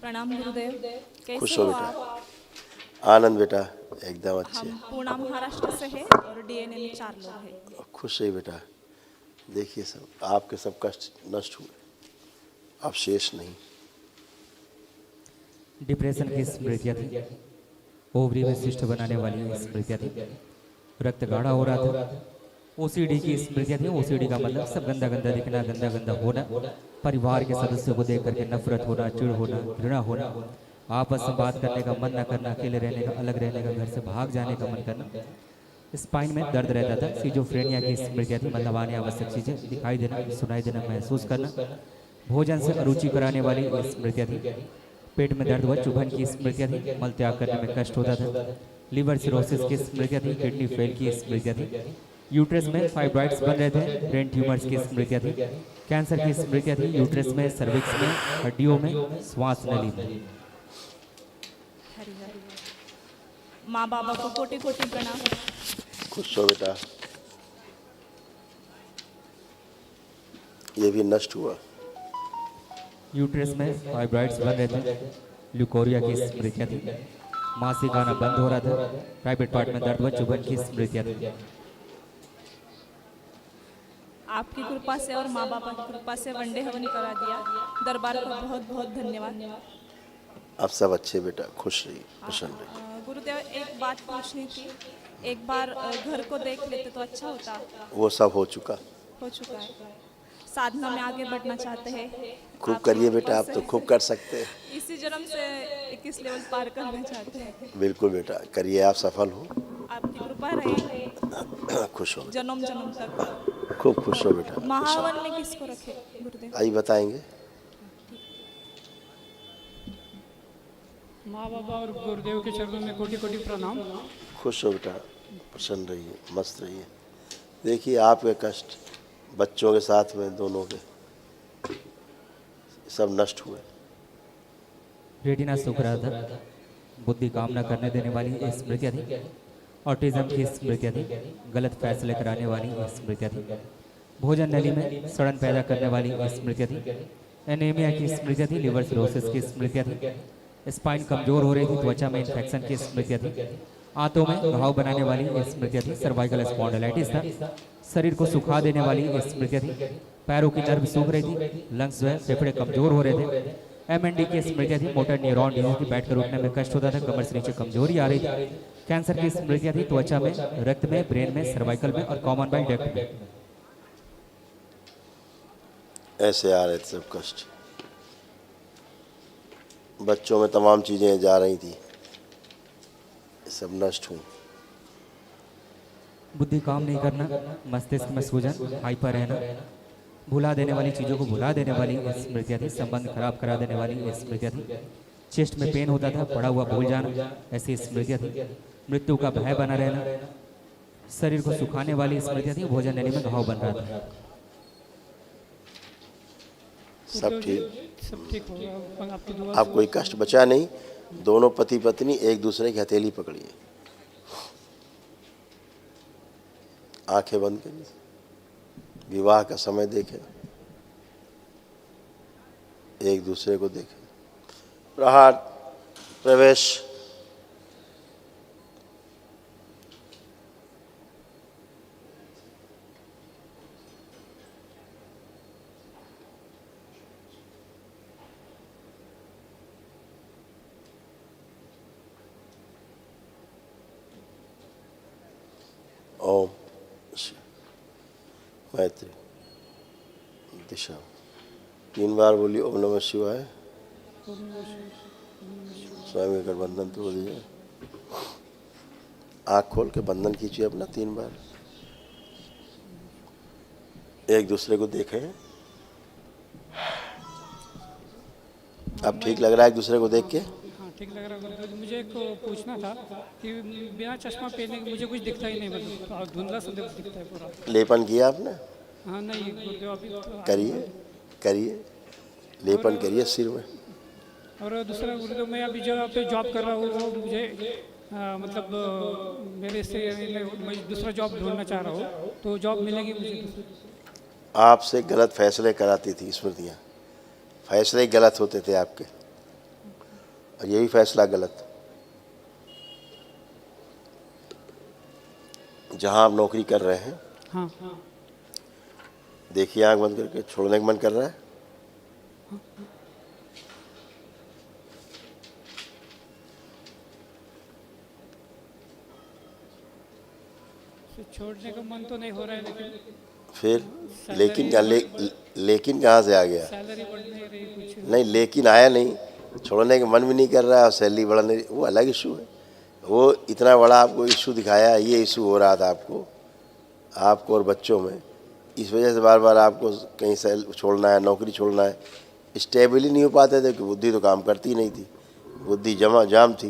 प्रणाम गुरुदेव। खुश कैसे हो हो बेटा। आप? आनंद बेटा, एकदम अच्छे। हम पूना महाराष्ट्र से हैं और डीएनए में 4 लोग हैं। खुश है बेटा। देखिए सब आपके सब कष्ट नष्ट हुए, अब शेष नहीं। डिप्रेशन की स्मृतियाँ थी, ओवरी में सिस्ट बनाने वाली स्मृतियाँ थी, रक्त गाढ़ा हो रहा था। ओसीडी की स्मृतियाँ थी। ओसीडी का मतलब सब गंदा गंदा दिखना, गंदा गंदा होना, परिवार के सदस्यों को देख करके नफरत होना, चिढ़ होना, घृणा होना, आपस में बात करने का मन न करना, अकेले रहने का, अलग रहने का, घर से भाग जाने का मन करना। स्पाइन में दर्द रहता था। सीजोफ्रेनिया की स्मृतियाँ थी, मतलब आने आवश्यक चीज़ें दिखाई देना, सुनाई देना, महसूस करना। भोजन से अरुचि कराने वाली स्मृतियाँ थी। पेट में दर्द व चुभन की स्मृतियाँ थी। मल त्याग करने में कष्ट होता था। लिवर सिरोसिस की स्मृतियाँ थी। किडनी फेल की स्मृतियाँ थी। यूट्रस में फाइब्रॉइड्स बन रहे थे। ब्रेन ट्यूमर्स की स्मृतियाँ थी। कैंसर की स्मृतियाँ थी। यूट्रस में, सर्विक्स में, हड्डियों में, श्वास नली में। हरि हरि। माँ बाबा को कोटि कोटि प्रणाम। खुश हो बेटा, ये भी नष्ट हुआ। यूट्रस में फाइब्रॉइड्स बन रहे थे। ल्यूकोरिया की स्मृतियाँ थी। मासिक आना बंद हो रहा था। प्राइवेट पार्ट में दर्द व चुभन की स्मृतियाँ थी। आपकी कृपा से और माँ बाबा की कृपा से वनडे हवन करा दिया। दरबार का बहुत बहुत धन्यवाद। अब सब अच्छे बेटा, खुश रहिए, प्रसन्न रहिए। गुरुदेव, एक बात पूछनी थी। एक बार घर को देख लेते तो अच्छा होता। वो सब हो चुका। हो चुका है। साधना में आगे बढ़ना चाहते हैं। खूब आपकी करिए कृपा बेटा, आप से तो खूब कर सकते हैं। इसी जन्म से 21 लेवल पार करना चाहते हैं। बिल्कुल बेटा, करिए, आप सफल हो। आपकी कृपा रहे खुश हो, जन्म जन्म तक। खूब खुश हो बेटा। महावन में किसको रखे गुरुदेव? आइए बताएंगे। माँ बाबा और गुरुदेव के चरणों में कोटि कोटि प्रणाम। खुश हो बेटा, प्रसन्न रहिए, मस्त रहिए। देखिए आपके कष्ट बच्चों के साथ में दोनों के सब नष्ट हुए। रेटिना सूख रहा था। बुद्धि काम न करने देने वाली स्मृतियाँ थी। ऑटिज्म की स्मृतियाँ थी। गलत फैसले कराने वाली स्मृतियाँ थी। भोजन नली में सड़न पैदा करने वाली स्मृतियाँ थी। एनीमिया की स्मृतियाँ थी। लिवर सिरोसिस की स्मृतियाँ थी। स्पाइन कमजोर हो रही थी। त्वचा में इन्फेक्शन की स्मृतियाँ थी। आंतों में घाव बनाने वाली स्मृतियाँ थी। सर्वाइकल स्पॉन्डिलाइटिस था। शरीर को सुखा देने वाली स्मृतियाँ थी। पैरों की नर्व सूख रही थी। लंग्स जो है, फेफड़े कमजोर हो रहे थे। एमएनडी की स्मृतियाँ थी। मोटर न्यूरॉन डिजीज थी। बैठकर उठने में कष्ट होता था। कमर से नीचे कमजोरी आ रही थी। कैंसर की स्मृतियाँ थी। त्वचा में, रक्त में, ब्रेन में, सर्वाइकल में और कॉमन बाइल डक्ट में। ऐसे आ रहे थे सब कष्ट। बच्चों में तमाम चीज़ें जा रही थी, सब नष्ट हुई। बुद्धि काम नहीं करना, मस्तिष्क में सूजन, हाइपर रहना, भुला देने वाली चीज़ों को भुला देने वाली स्मृतियाँ थी। संबंध खराब करा देने वाली स्मृतियाँ थी। चेस्ट में पेन होता था, पड़ा हुआ भूल जाना, ऐसी स्मृतियाँ थी। मृत्यु का भय बना रहना, शरीर को सुखाने वाली स्मृतियाँ थी। भोजन नली में घाव बन रहा था। सब ठीक, सब ठीक होगा आपकी दुआ अब कोई कष्ट बचा नहीं। दोनों पति पत्नी एक दूसरे की हथेली पकड़िए, आंखें बंद करिए, विवाह का समय देखें, एक दूसरे को देखें। प्रहार, प्रवेश। ओम मैत्री दिशा 3 बार बोलिए। ओम नमः शिवाय। स्वामी का बंधन तोड़ दीजिए। आँख खोल के बंधन कीजिए अपना 3 बार। एक दूसरे को देखें। अब ठीक लग रहा है एक दूसरे को देख के? हाँ ठीक लग रहा है गुरुदेव। मुझे एक पूछना था कि बिना चश्मा पहने के मुझे कुछ दिखता ही नहीं, मतलब धुंधला सा दिखता है पूरा। लेपन किया आपने? हाँ नहीं गुरुदेव, अभी करिए, करिए, लेपन करिए सिर में। और दूसरा गुरुदेव, मैं अभी जगह पे जॉब कर रहा हूँ, वो मुझे मतलब मेरे से मैं दूसरा जॉब ढूंढना चाह रहा हूँ, तो जॉब मिलेगी मुझे? आपसे गलत फैसले कराती थी स्मृतियाँ, फैसले गलत होते थे आपके। और ये भी फैसला गलत। जहाँ आप नौकरी कर रहे हैं, हाँ देखिए आँख बंद करके, छोड़ने का मन कर रहा है? तो छोड़ने का मन तो नहीं हो रहा है, लेकिन फिर लेकिन कहाँ से आ गया? सैलरी बढ़ नहीं रही कुछ। नहीं, लेकिन आया नहीं, छोड़ने का मन भी नहीं कर रहा है और सैलरी बढ़ा नहीं, वो अलग इशू है। वो इतना बड़ा आपको इशू दिखाया, ये इशू हो रहा था आपको और बच्चों में, इस वजह से बार बार आपको कहीं से छोड़ना है, नौकरी छोड़ना है। स्टेबल ही नहीं हो पाते थे कि बुद्धि तो काम करती नहीं थी, बुद्धि जाम थी।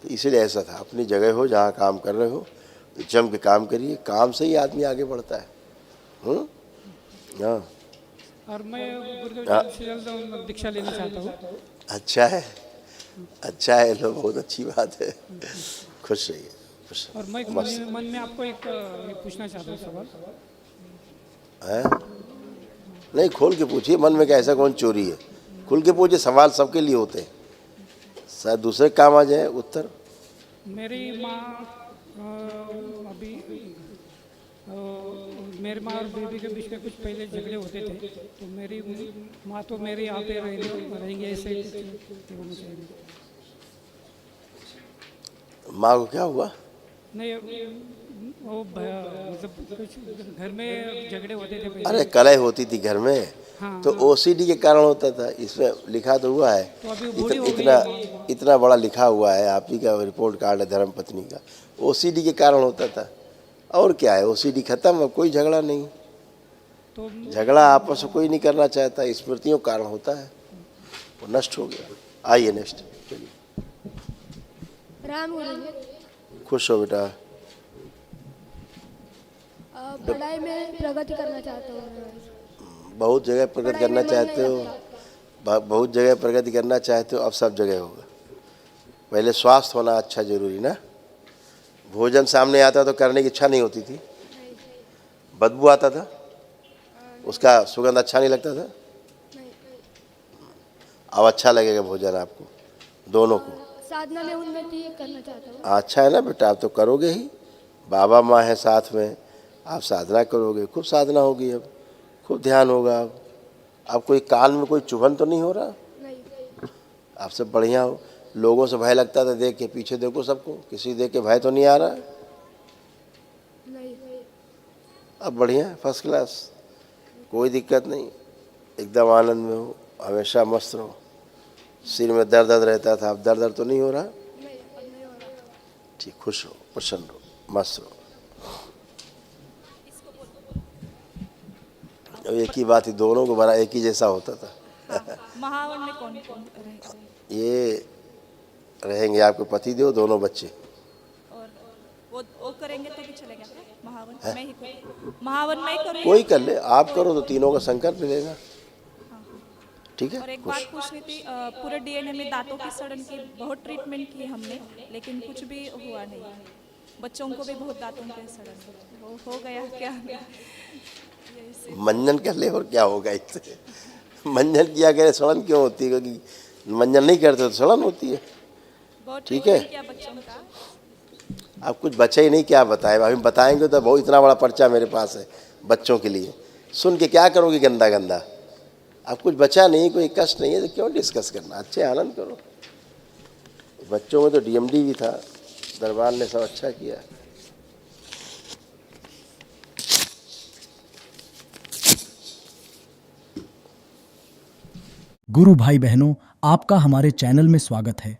तो इसीलिए ऐसा था। अपनी जगह हो, जहाँ काम कर रहे हो तो जम के काम करिए, काम से ही आदमी आगे बढ़ता है। हाँ, और मैं गुरुदेव जल्द से जल्द दीक्षा लेना चाहता हूँ। अच्छा है, लो, बहुत अच्छी बात है। खुश रहिए, खुश और मैं मन में आपको एक पूछना चाहता हूँ सवाल। है। नहीं, खोल के पूछिए, मन में क्या ऐसा कौन चोरी है? खुल के पूछिए, सवाल सबके लिए होते हैं, शायद दूसरे काम आ जाए उत्तर। मेरी माँ अभी मेरी माँ और बेबी के बीच में कुछ पहले झगड़े होते थे, तो मेरी माँ तो मेरे यहाँ पे रहेंगे ऐसे होना चाहिए। माँ को क्या हुआ? नहीं, वो मतलब कुछ घर में झगड़े होते थे पहले। अरे कलह होती थी घर में, हाँ, तो ओसीडी के कारण होता था। इसमें लिखा तो हुआ है, तो अभी बूढ़ी हो गई इतना बड़ा लिखा हुआ है, आप ही का रिपोर्ट कार्ड है धर्म पत्नी का। ओसीडी के कारण होता था, और क्या है? ओसीडी खत्म, अब कोई झगड़ा नहीं। तो झगड़ा आपस में कोई नहीं करना चाहता, स्मृतियों के कारण होता है, वो नष्ट हो गया। आइए नेक्स्ट, चलिए। राम गुरु खुश हो बेटा। पढ़ाई में प्रगति करना चाहता हूँ। बहुत जगह प्रगति करना चाहते हो, बहुत जगह प्रगति करना चाहते हो, अब सब जगह होगा। पहले स्वास्थ्य होना अच्छा जरूरी ना। भोजन सामने आता तो करने की इच्छा नहीं होती थी, बदबू आता था, उसका सुगंध अच्छा नहीं लगता था। अब अच्छा लगेगा भोजन आपको, दोनों को। साधना में उन्नति करना चाहता हूँ। अच्छा है ना बेटा, आप तो करोगे ही, बाबा माँ है साथ में, आप साधना करोगे, खूब साधना होगी, अब खूब ध्यान होगा। अब कोई कान में कोई चुभन तो नहीं हो रहा? आपसे बढ़िया हो। लोगों से भय लगता था, देख के पीछे देखो सबको, किसी देख के भय तो नहीं आ रहा? अब बढ़िया है, फर्स्ट क्लास, कोई दिक्कत नहीं, एकदम आनंद में हो, हमेशा मस्त रहो। सिर में दर्द रहता था, अब दर्द तो नहीं हो रहा? ठीक, खुश हो, प्रसन्न हो, मस्त रहो। एक ही बात ही, दोनों को बड़ा एक ही जैसा होता था। महावन में कौन कौन रहेगा? ये रहेंगे आपके पति देव, दोनों बच्चे। और वो करेंगे तो भी चलेगा? महावन मैं ही करूँ? महावन मैं ही करूँ? कोई कर ले, आप करो तो तीनों का संकल्प मिलेगा। ठीक है। और एक बात पूछनी थी, पूरे डीएनए में दांतों की सड़न की बहुत ट्रीटमेंट की हमने, लेकिन कुछ भी हुआ नहीं। बच्चों को भी बहुत दांतों की सड़न हो गया क्या? मंजन कर ले और क्या होगा इससे? मंजन किया करे सड़न क्यों होती है? क्योंकि मंजन नहीं करते तो सड़न होती है। ठीक है, क्या बच्चों का? अब कुछ बचा ही नहीं, क्या बताएं? अभी बताएंगे तो बहुत, इतना बड़ा पर्चा मेरे पास है बच्चों के लिए, सुन के क्या करोगे गंदा गंदा? अब कुछ बचा नहीं, कोई कष्ट नहीं है तो क्यों डिस्कस करना? अच्छे आनंद करो। बच्चों में तो डीएमडी भी था, दरबार ने सब अच्छा किया। गुरु भाई बहनों, आपका हमारे चैनल में स्वागत है।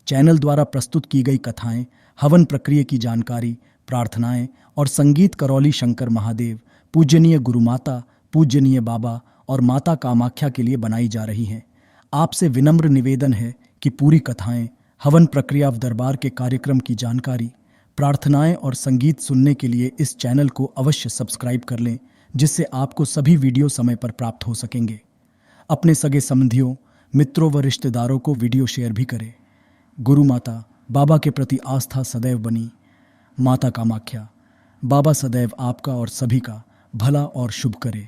चैनल द्वारा प्रस्तुत की गई कथाएं, हवन प्रक्रिया की जानकारी, प्रार्थनाएं और संगीत करौली शंकर महादेव, पूजनीय गुरु माता, पूजनीय बाबा और माता कामाख्या के लिए बनाई जा रही हैं। आपसे विनम्र निवेदन है कि पूरी कथाएं, हवन प्रक्रिया दरबार के कार्यक्रम की जानकारी, प्रार्थनाएं और संगीत सुनने के लिए इस चैनल को अवश्य सब्सक्राइब कर लें, जिससे आपको सभी वीडियो समय पर प्राप्त हो सकेंगे। अपने सगे संबंधियों, मित्रों व रिश्तेदारों को वीडियो शेयर भी करें। गुरु माता, बाबा के प्रति आस्था सदैव बनी। माता कामाख्या, बाबा सदैव आपका और सभी का भला और शुभ करे।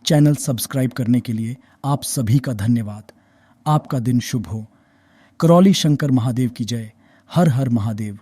चैनल सब्सक्राइब करने के लिए आप सभी का धन्यवाद। आपका दिन शुभ हो। करौली शंकर महादेव की जय। हर हर महादेव।